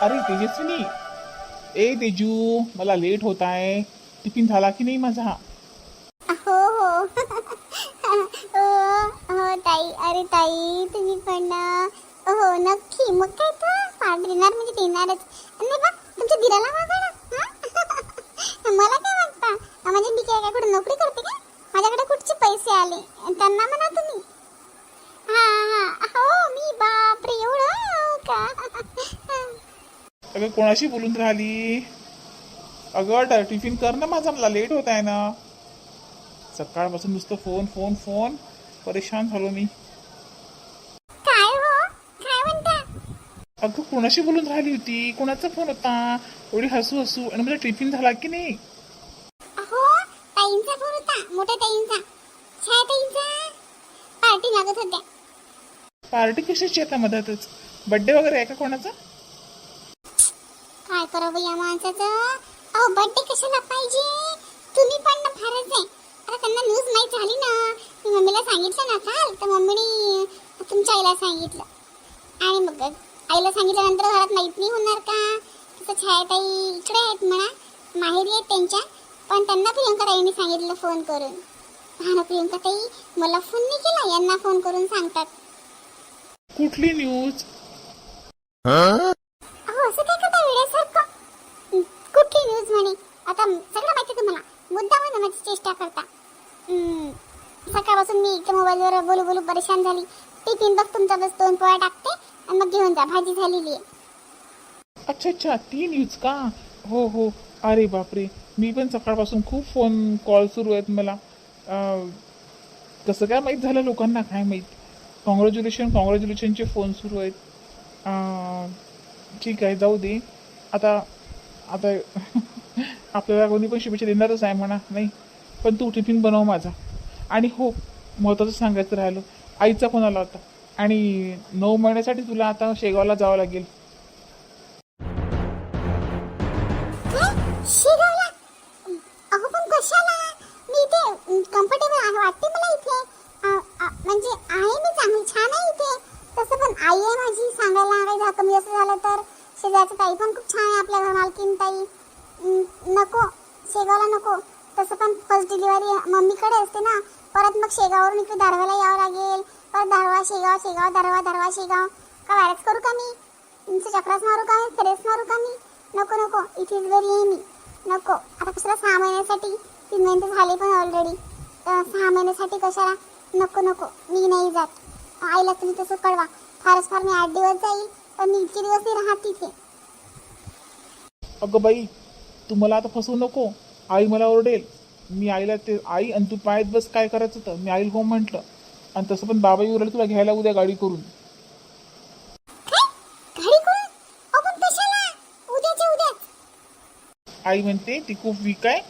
अरे तेजस्विनी, ए तेजू, मला लेट होत आहे. टिफिन झाला की नाही माझा? हो हो हो हो ताई. अरे ताई तुम्ही पण ना. हो नक्की. मग काय तर पार्टी देणार म्हणजे देणारच. नाही बा तुमच्या दिराला मागा ना. मला काय वाटतं म्हणजे मी काय कुठे नोकरी करते का? माझ्याकडे कुठचे पैसे आले त्यांना म्हणा तुम्ही. हा हा हो मी बापरे एवढं का. अगं कोणाशी बोलून राहिली? अगं टिफिन कर ना माझा, मला लेट होत आहे ना. सकाळपासून नुसतं फोन फोन फोन, परेशान झालो मी. काय हो काय म्हणता? अगं कोणाशी बोलून राहिली होती? कोणाचा फोन होता? एवढी हसू हसू, आणि माझा टिफिन झाला की नाही? हो ताईंचा फोन होता. मोठ्या ताईंचा, छाया ताईंचा. पार्टी मागत होत्या. पार्टी कशाची आता मधातच? बर्थडे वगैरे आहे का कोणाचा? काय करावं या माणसाचं. अहो बर्थडे कशाला पाहिजे. तुम्ही पण ना फारच आहे. आता त्यांना न्यूज माहीत झाली ना. मी मम्मीला सांगितलं ना काल, तर मम्मीने तुमच्या आईला सांगितलं. आणि मग आईला सांगितल्यानंतर घरात माहीत नाही होणार का? तसं छायाताई इकडे आहेत म्हणा, माहेरी आहेत त्यांच्या. पण त्यांना प्रियंका ताईंनी सांगितलं फोन करून. हा ना प्रियंका ताई मला फोन नाही केला, यांना फोन करून सांगतात. कुठली न्यूज? अहो असं काय करता वेड्यासारखं. कुठली न्यूज म्हणे? आता सगळं माहिती तुम्हाला. मुद्दा म्हणून माझी चेष्टा करता. सकाळपासून मी इथे मोबाईलवर बोलू बोलू परेशान झाली. टिफिन बघ तुमचा, बस 2 पोळ्या टाकते आणि मग घेऊन जा, भाजी झालेली आहे. अच्छा अच्छा, ती न्यूज का? हो हो. अरे बापरे, मी पण सकाळपासून खूप फोन कॉल सुरू आहेत मला. कसं काय माहीत झालं लोकांना, काय माहीत. कॉंग्रॅच्युलेशनचे फोन सुरू आहेत. ठीक आहे, जाऊ दे. आता आता आपल्याला कोणी पण शुभेच्छा देणारच आहे म्हणा, नाही. पण तू टिफिन बनव माझा. आणि हो, महत्त्वाचं सांगायचं राहिलं, आईचा फोन आला होता. आणि 9 महिन्यासाठी तुला आता शेगावला जावं लागेल. काय? शेगावला? अहो पण कशाला? मी इथे कम्फर्टेबल आहे वाटते मला इथे. म्हणजे आहे मी चांगली, छान आहे इथे. तसं पण आई आहे माझी सांगायला. काही झालं कमी असं झालं तर. शेजारची ताई पण खूप छान आहे, आपल्या घर मालकीन ताई. नको शेगावला नको. तसं पण फर्स्ट डिलिव्हरी मम्मीकडे असते ना. परत मग शेगाववरून इकडे दारव्याला यावं लागेल. परत दारवा शेगाव, शेगाव दारवा, दारवा शेगाव. का वायरच करू का मी? तुमचं चक्रास मारू का मी? फेरेस मारू का मी? नको नको, इथेच बरी आहे मी. नको आता कशाला 6 महिन्यासाठी. 3 महिने तर झाले पण ऑलरेडी. 6 महिन्यासाठी कशाला? नको नको, मी नाही जात. आईला तुम्ही तसं कळवा. फारच फार मी 8 दिवस जाईल, पण मी इतके दिवस नाही राहत तिथे. अगं बाई, तू मला आता फसवू नको. आई मला ओरडेल. मी आईला ते आई आणि तू पायत बस, काय करायचं तर मी आईला हो म्हटलं. आणि तसं पण बाबा येऊ तुला घ्यायला उद्या गाडी करून. काय? गाडी करून? आपण कशाला? उद्याच्या उद्या. आई म्हणते ती खूप वीक आहे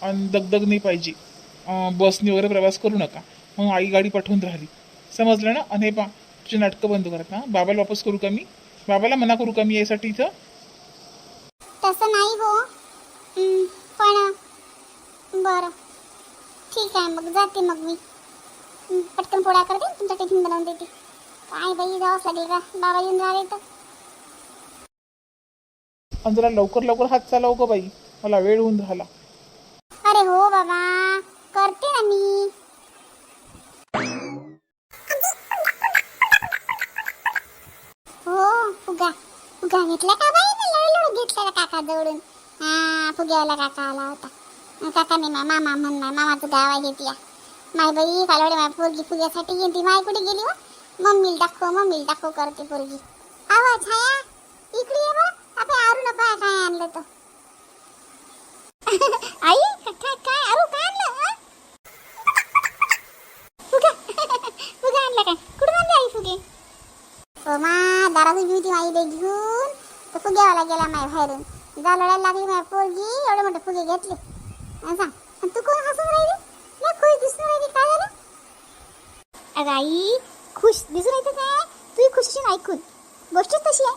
आणि दगदग नाही पाहिजे, बसने वगैरे प्रवास करू नका. मग आई गाडी पाठवून राहिली. समजलं ना? आणि हे पा, तुझे नाटकं बंद करत ना. बाबाला वापस करू का मी? बाबाला मना करू का मी यासाठी इथं? तसं नाही हो. पण बरं ठीक आहे, मग जाते मग मी. पटकन पोळ्या करते, तुमचा टिफिन बनवून देते. काय बाई जावंच लागेल का? बाबा येऊन राहिले तर. आणि जरा लवकर लवकर हात चालव गं बाई, मला वेळ होऊन राहिला. अरे हो बाबा, करते ना मी. हो फुगा फुगा घेतला का बाई? मी लढ घेतला काका जवळून. हा फुग्यावाला काका आला होता. काका नाही मामा म्हणणार, मामाचं गाव आहे घेतल्या. माय बाई कालवडे माय पोरगी फुग्यासाठी गेली. माय कुठे गेली हो? मम्मीला दाखव करते पोरगी. आवाज छाया इकडे ये बा. आपण आरू नका काय आणलं तर. आई काय काय आरू काय आणलं? फुगा फुगा आणला काय? कुठून आणले आई फुगे? हो मा दारातून घेऊन ती माई घेऊन तर फुग्यावाला गेला माय बाहेरून. जा लढायला लागली माय पोरगी, एवढे मोठे फुगे घेतले. सांग तू कोण हसून राहिली? नाही खुश दिसून राहिली, काय झालं? अगं आई खुश दिसून राहते काय? तू खुश असून ऐकून. गोष्टच तशी आहे.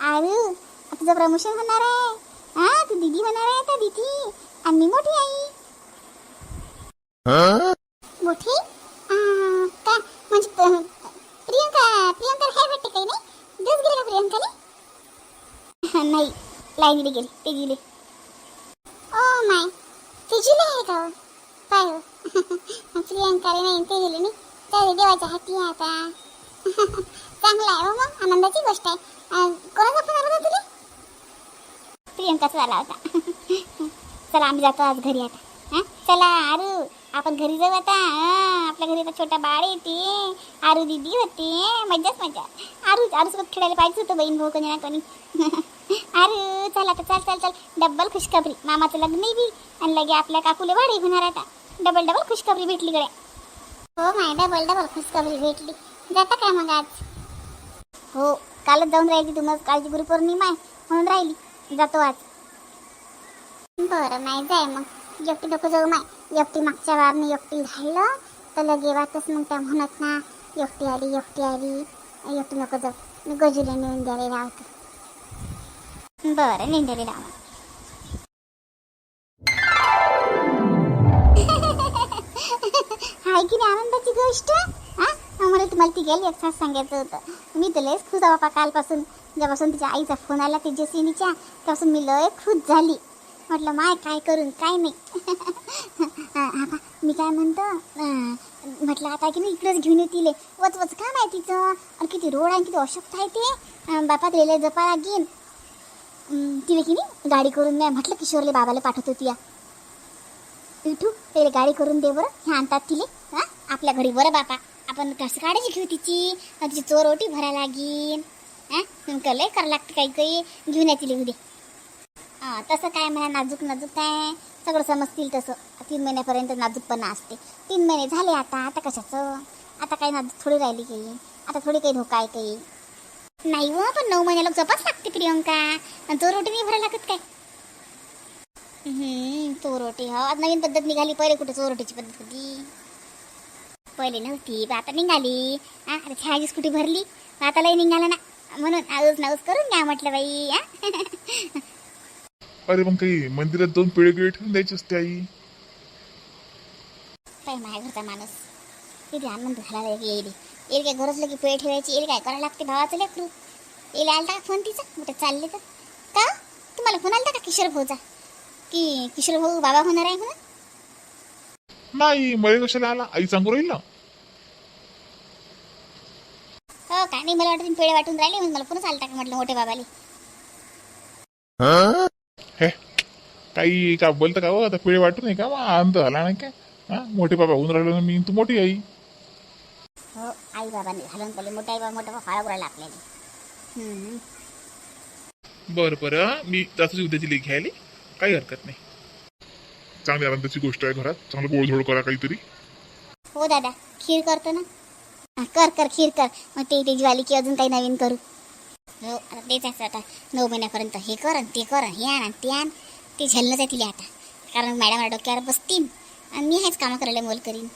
अरे तुझं प्रमोशन होणार आहे. हा तू दीदी होणार आहे. तर दीदी आणि मी मोठी आई. मोठी काय म्हणजे प्रियंका प्रियंका काय वाटते काही नाही. दिवस गेले का प्रियंकाने? नाही लाईनीला गेली ते गेले. ओ माय तिजूला आहे का काय हो? प्रियंकाला नाही ते गेले नाही तर देवाच्या हाती आहे आता. चांगला आहे हो मग आनंदाची गोष्ट आहे. कोणाचा फोन आला होता तुला? प्रियंकाचा आला होता. चला आम्ही जातो आज घरी आता. हां चला आरू आपण घरी जाऊ आता. आपल्या घरी आता छोटा बाळ येते. आरू दीदी होते. मजाच मजा. आरूसोबत खेळायला पाहिजे होतं बहीण भाऊ कोणी ना कोणी. आरू चल आता चल चल चल. डबल खुशखबरी मामाचं लग्न बी आणि लगे आपल्या काकूला वाढी होणार आता. डबल खुशखबरी भेटली गड्या. हो माय डबल खुशखबरी भेटली. जाता काय मग आज? हो कालच जाऊन राहिली. तुम्हाला कालची गुरुपौर्णिमा आहे म्हणून राहिली. जातो आज. बरं नाही जाय मग एकटी नको जाऊ माय. एकटी मागच्या वारने एकटी राहिलं तर लगे वाटच मग त्या म्हणत ना एकटी आली एकटी नको जाऊ. मी गजुले नेऊन द्यायला लावतो. बरं नेंदेले लावा. हाय की नाही आनंदाची गोष्ट. मला तुम्हाला ती गेली एक तास सांगायचं होतं. मी तर लयच खुश आहे बापा कालपासून. जेव्हापासून तिच्या आईचा फोन आला तेजस्विनीच्या तेव्हापासून मी लय खुश झाली. म्हटलं माय काय करून काय नाही. मी काय म्हणतो म्हटलं आता की नाही इकडेच घेऊन येतील. वच काम आहे तिचं आणि किती रोड आहे किती अशक्त आहे ते. बापात रेल्वे जपा लागेन तिला की नाही गाडी करून नाही. म्हटलं किशोरले बाबाला पाठवत होती या इठू ते गाडी करून दे बरं. हे आणतात तिले आपल्या घरी बरं बापा. आपण कसं काळजी घेऊ तिची. तिची चोरोटी भरा लागेन. लय करावं लागतं काही घेऊन या तिला उद्या. तसं काय म्हणा नाजूक काय सगळं समजतील तसं. 3 महिन्यापर्यंत नाजूकपणा असते. 3 महिने झाले आता कशाचं. आता काही नाजूक थोडी राहिली काही. आता थोडी काही धोका आहे काही नाही हो. पण 9 महिन्याला जपाच लागते प्रियंका. आणि चोरोटी नाही भरायला लागत काय. चोरोटी हो आज नवीन पद्धत निघाली. पहिले कुठे चोरोटीची पद्धत होती. पहिले नव्हती आता निघाली. अरे छायाची स्कूटी भरली आता लई निघाला ना म्हणून नाऊस करून घ्या म्हटलं बाई. अरे मग काही मंदिरात जाऊन पेढे ठेवून द्यायची असते आई. काय माझ्या घरचा माणूस किती आनंद झाला येईल काय घरच की पेढे ठेवायची. येईल काय करायला लागते भावाचं लेकरू. येईल आलता का फोन तिचा कुठे चालले तर का तुम्हाला फोन आलता का किशोर भाऊचा की किशोर भाऊ बाबा होणार आहे म्हणून? नाही मला कशाला आला. आई सांगू राहील ना. हो का नाही मला वाटतं तुम्ही पेढे वाटून राहिले म्हणून मला फोनच आलता का म्हटलं मोठे बाबाले. हे काही का बोलतं का हो. आता पेढे वाटून नाही का मग आनंद झाला नाही काय. मोठे बाबा होऊन राहिलो ना मी. तू मोठी आई. हो आई बाबांनी घालून पडले. मोठा आई बाबा मोठा बाबा फाळा उरायला आपल्याला. बरं मी जातो उद्याची लेख घ्यायला. काही हरकत नाही. चांगली आनंदाची गोष्ट आहे. घरात चांगलं गोळझोड करा काहीतरी. हो दादा खीर करतो ना. कर खीर कर. मग ते ज्वाली की अजून काही नवीन करू. हो आता तेच असं आता 9 महिन्यापर्यंत हे कर ते कर हे आण ते आण. ते झेलणंच आहे तिला आता. कारण मॅडम डोक्यावर बसतील आणि मी हेच कामं करायला मोल करीन.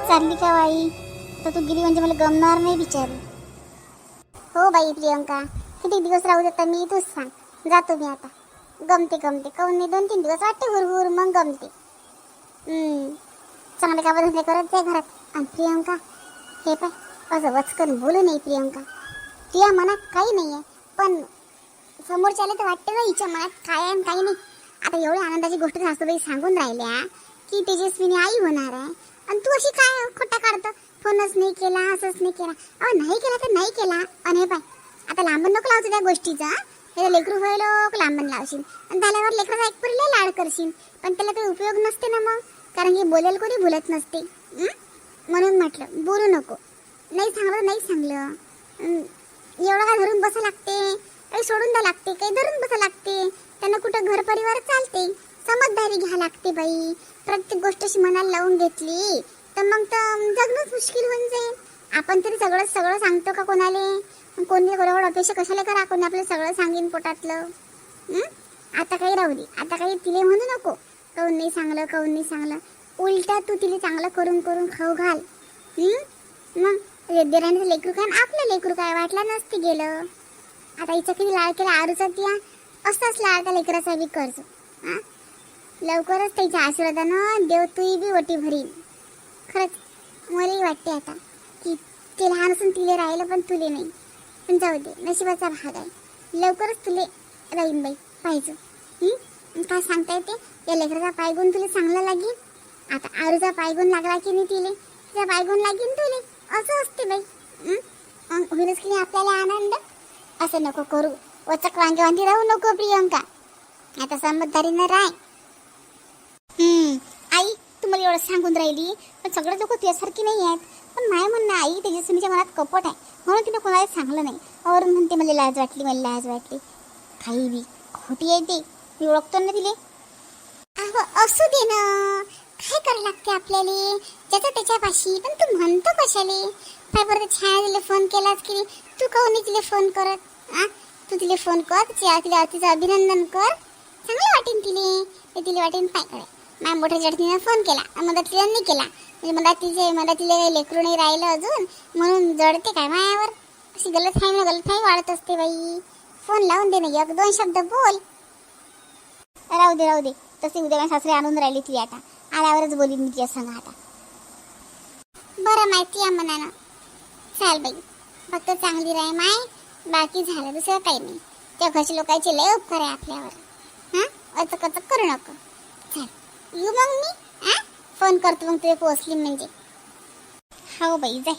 चालली का बाई तर तू गेली म्हणजे मला गमणार नाही बिचारी. हो बाई प्रियंका किती दिवस राहू देता मी तूच सांग. जातो मी आता. गमते काहून नाही 2-3 दिवस वाटते हुरहुर मग गमते. चांगले कामं धंदे करत जाय घरात. आणि प्रियंका हे पाय असं वचकन बोलू नाही प्रियंका. तिच्या मनात काही नाही आहे पण समोरच्याला तर वाटते ना हिच्या मनात काय आहे आणि काही नाही. आता एवढी आनंदाची गोष्ट सासूबाई सांगून राहिल्या की तेजस्विनी आई होणार आहे आणि तू अशी काय खोटा काढतो. फोनच नाही केला असंच नाही केला. नाही केला तर नाही केला. आणि हे पाय आता लांबण नको लावतो त्या गोष्टीचा. हे लेकरू व्हायला लांबण लावशील आणि झाल्यावर लेकराचा एक पुरीला लाड करशील पण त्याला काही उपयोग नसते ना मग. कारण की बोलेल कोणी भुलत नसते. म्हणून म्हटलं बोलू नको. नाही सांगलं एवढं काय धरून बसा लागते. काही सोडून द्या लागते काही धरून बसा लागते. त्यांना कुठं घर परिवार चालते. समजदारी घ्या लागते बाई. प्रत्येक गोष्ट अशी मनाला लावून घेतली तर मग तर जगणंच मुश्किल होऊन जाईल. आपण तरी सगळं सांगतो का कोणाला. कोणी बरोबर अपेक्षा कशाला करा. कोणी आपलं सगळं सांगेन पोटातलं. आता काही राहू दे. आता काही तिले म्हणू नको काहून नाही सांगलं. उलटा तू तिला चांगलं करून खाऊ घाल. मग देराणीचं लेकरू काय आपलं लेकरू काय वाटला नसते गेलं. आता हिचा किती लाड केला आरूचा त्या असाच लाड त्या लेकराचा बी करतो. लवकरच त्याच्या आशीर्वादानं देव तूही बी ओटी भरील. खरंच मलाही वाटते आता की ते लहान असून तिले राहिलं पण तुले नाही. पण जाऊ दे, नशिबाचा भाग आहे. लवकरच तुले राहीन बाई पाहिजे. काय सांगता येते, या लेकराचा पायगुण तुला चांगला लागेल. आता आरूचा पायगुण लागला की नाही तिले, तिचा पायगुण लागेल तुले. असं असते बाई. होईलच की नाही आपल्याला आनंद. असं नको करू, वचक वांगी राहू नको प्रियंका. आता समजदारीनं राह. आई तुम्हाला एवढं सांगून राहिली, पण सगळे लोक तुझ्यासारखी नाही आहेत. पण माय म्हणणं आई तेजस्विनीच्या मनात कपट आहे, म्हणून तिने कोणाला सांगलं नाही. और म्हणते मला लाज वाटली, मला लाज वाटली. काही बी खोटी आहे ते, मी ओळखतो ना तिले. अहो असू दे ना, काय करायला लागते आपल्याला ज्याचं त्याच्यापाशी. पण तू म्हणतो कशाले? काय बरं छाया तिला फोन केलास की तू काहून नाही तिला फोन करत? तू तिला फोन कर, तिला तिचं अभिनंदन कर, चांगलं वाटेन तिले. ते तिला वाटेन पाय करे माझ्या मोठ्या जडतीनं फोन केला, मला तिला नाही केला. म्हणजे मला तिला लेकरू नाही राहिलं अजून, म्हणून जडते काय मायावर. अशी गलतफहमी वाढत असते बाई. फोन लावून दे ना, एक दोन शब्द बोल. राहू दे तसे उद्या माझ्या सासरे आणून राहिली ती. आता आल्यावरच बोलीन मी तिच्या संग. आता बरं माहिती आहे मनानं. चाल बाई, फक्त चांगली राह माय, बाकी झालं दुसरं काही नाही. त्या घरच्या लोकांचे लय उपकार आहे आपल्यावर. अचक करू नको. चल येऊ मग मी. फोन करतो मग तुला पोहोचली म्हणजे. हो बाई जाय.